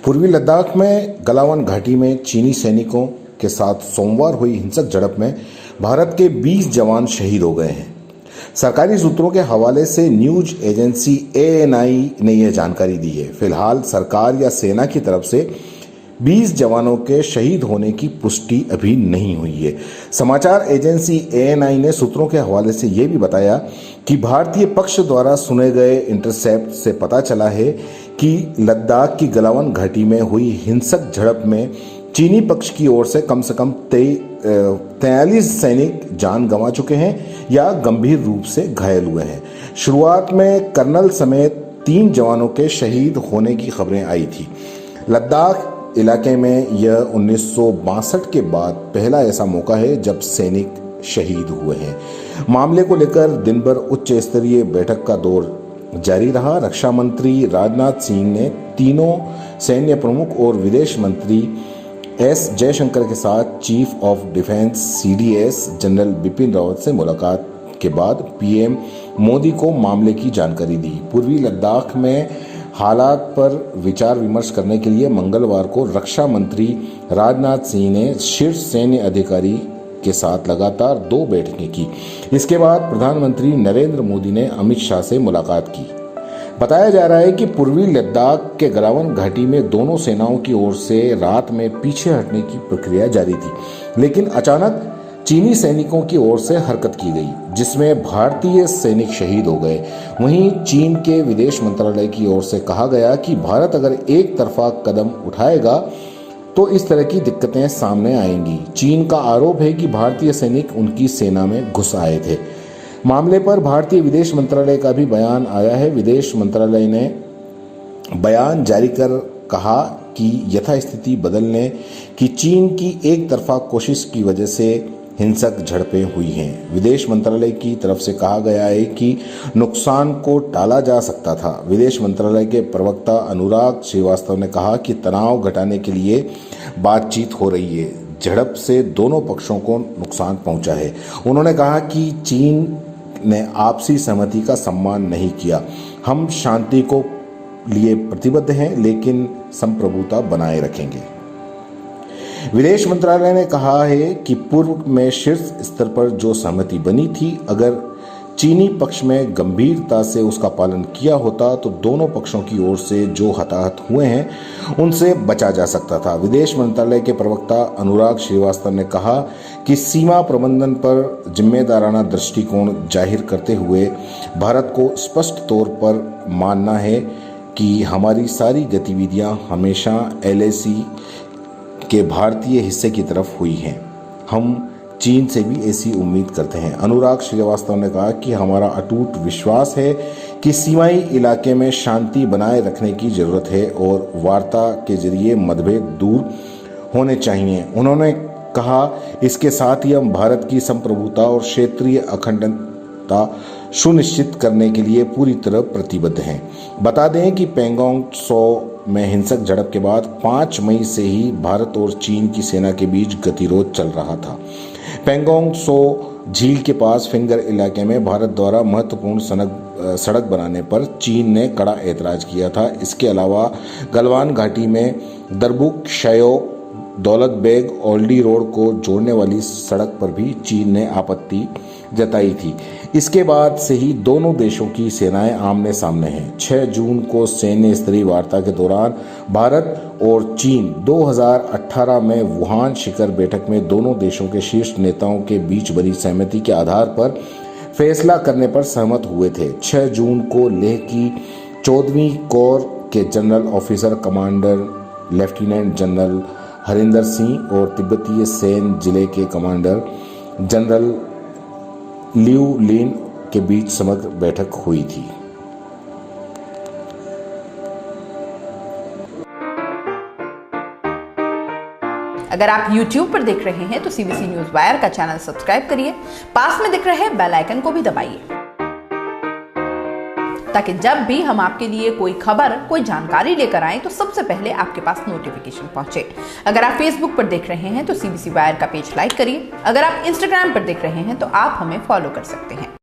पूर्वी लद्दाख में गलावन घाटी में चीनी सैनिकों के साथ सोमवार हुई हिंसक झड़प में भारत के 20 जवान शहीद हो गए हैं। सरकारी सूत्रों के हवाले से न्यूज एजेंसी ANI ने यह जानकारी दी है। फिलहाल सरकार या सेना की तरफ से 20 जवानों के शहीद होने की पुष्टि अभी नहीं हुई है। समाचार एजेंसी ANI ने सूत्रों के हवाले से यह भी बताया कि भारतीय पक्ष द्वारा सुने गए इंटरसेप्ट से पता चला है कि लद्दाख की गलावन घाटी में हुई हिंसक झड़प में चीनी पक्ष की ओर से कम 43 सैनिक जान गंवा चुके हैं या गंभीर रूप से घायल हुए हैं। शुरुआत में कर्नल समेत 3 जवानों के शहीद होने की खबरें आई थी। लद्दाख इलाके में यह 1962 के बाद पहला ऐसा मौका है जब सैनिक शहीद हुए हैं। मामले को लेकर दिन भर उच्च स्तरीय बैठक का दौर जारी रहा। रक्षा मंत्री राजनाथ सिंह ने तीनों सैन्य प्रमुख और विदेश मंत्री S जयशंकर के साथ chief of defence CDS general Bipin Rawat से मुलाकात के बाद PM मोदी को मामले की जानकारी दी। पूर्वी लद्दाख में हालात पर विचार विमर्श करने के लिए मंगलवार को रक्षा मंत्री राजनाथ सिंह ने शीर्ष सैन्य अधिकारी के साथ लगातार 2 बैठकें की। इसके बाद प्रधानमंत्री नरेंद्र मोदी ने अमित शाह से मुलाकात की। बताया जा रहा है कि पूर्वी लद्दाख के गलावन घाटी में दोनों सेनाओं की ओर से रात में पीछे हटने की प्रक्रिया जारी थी, लेकिन अचानक चीनी सैनिकों की ओर से हरकत की गई, जिसमें भारतीय सैनिक शहीद हो गए। वहीं चीन के विदेश मंत्रालय की ओर से कहा गया कि भारत अगर एक तरफा कदम उठाएगा तो इस तरह की दिक्कतें सामने आएंगी। चीन का आरोप है कि भारतीय सैनिक उनकी सेना में घुस आए थे। मामले पर भारतीय विदेश मंत्रालय का भी बयान आया है। विदेश मंत्रालय ने बयान जारी कर कहा कि यथास्थिति बदलने की चीन की एक तरफा कोशिश की वजह से हिंसक झड़पें हुई हैं। विदेश मंत्रालय की तरफ से कहा गया है कि नुकसान को टाला जा सकता था। विदेश मंत्रालय के प्रवक्ता अनुराग श्रीवास्तव ने कहा कि तनाव घटाने के लिए बातचीत हो रही है। झड़प से दोनों पक्षों को नुकसान पहुंचा है। उन्होंने कहा कि चीन ने आपसी सहमति का सम्मान नहीं किया। हम शांति को लिए प्रतिबद्ध हैं, लेकिन संप्रभुता बनाए रखेंगे। विदेश मंत्रालय ने कहा है कि पूर्व में शीर्ष स्तर पर जो सहमति बनी थी, अगर चीनी पक्ष में गंभीरता से उसका पालन किया होता तो दोनों पक्षों की ओर से जो हताहत हुए हैं उनसे बचा जा सकता था। विदेश मंत्रालय के प्रवक्ता अनुराग श्रीवास्तव ने कहा कि सीमा प्रबंधन पर जिम्मेदाराना दृष्टिकोण जाहिर करते हुए भारत को स्पष्ट तौर पर मानना है कि हमारी सारी गतिविधियां हमेशा LAC के भारतीय हिस्से की तरफ हुई हैं। हम चीन से भी ऐसी उम्मीद करते हैं। अनुराग श्रीवास्तव ने कहा कि हमारा अटूट विश्वास है कि सीमाई इलाके में शांति बनाए रखने की जरूरत है और वार्ता के जरिए मतभेद दूर होने चाहिए। उन्होंने कहा, इसके साथ ही हम भारत की संप्रभुता और क्षेत्रीय अखंडता सुनिश्चित करने के लिए पूरी तरह प्रतिबद्ध हैं। बता दें कि पैंगोंग त्सो में हिंसक झड़प के बाद 5 मई से ही भारत और चीन की सेना के बीच गतिरोध चल रहा था। पैंगोंग त्सो झील के पास फिंगर इलाके में भारत द्वारा महत्वपूर्ण सड़क बनाने पर चीन ने कड़ा ऐतराज किया था। इसके अलावा गलवान घाटी में दरबुक शयो दौलत बेग ओल्डी रोड को जोड़ने वाली सड़क पर भी चीन ने आपत्ति जताई थी। इसके बाद से ही दोनों देशों की सेनाएं आमने सामने हैं। 6 जून को सैन्य स्तरीय वार्ता के दौरान भारत और चीन 2018 में वुहान शिखर बैठक में दोनों देशों के शीर्ष नेताओं के बीच बनी सहमति के आधार पर फैसला करने पर सहमत हुए थे। 6 जून को लेह की 14वीं कोर के general officer commander lieutenant general Harinder Singh और तिब्बतीय सैन्य जिले के कमांडर जनरल लियू लिन के बीच समग्र बैठक हुई थी। अगर आप YouTube पर देख रहे हैं तो CBC न्यूज वायर का चैनल सब्सक्राइब करिए। पास में दिख रहे बेल आइकन को भी दबाइए ताकि जब भी हम आपके लिए कोई खबर, कोई जानकारी लेकर आए तो सबसे पहले आपके पास नोटिफिकेशन पहुंचे। अगर आप फेसबुक पर देख रहे हैं तो CBC वायर का पेज लाइक करिए। अगर आप इंस्टाग्राम पर देख रहे हैं तो आप हमें फॉलो कर सकते हैं।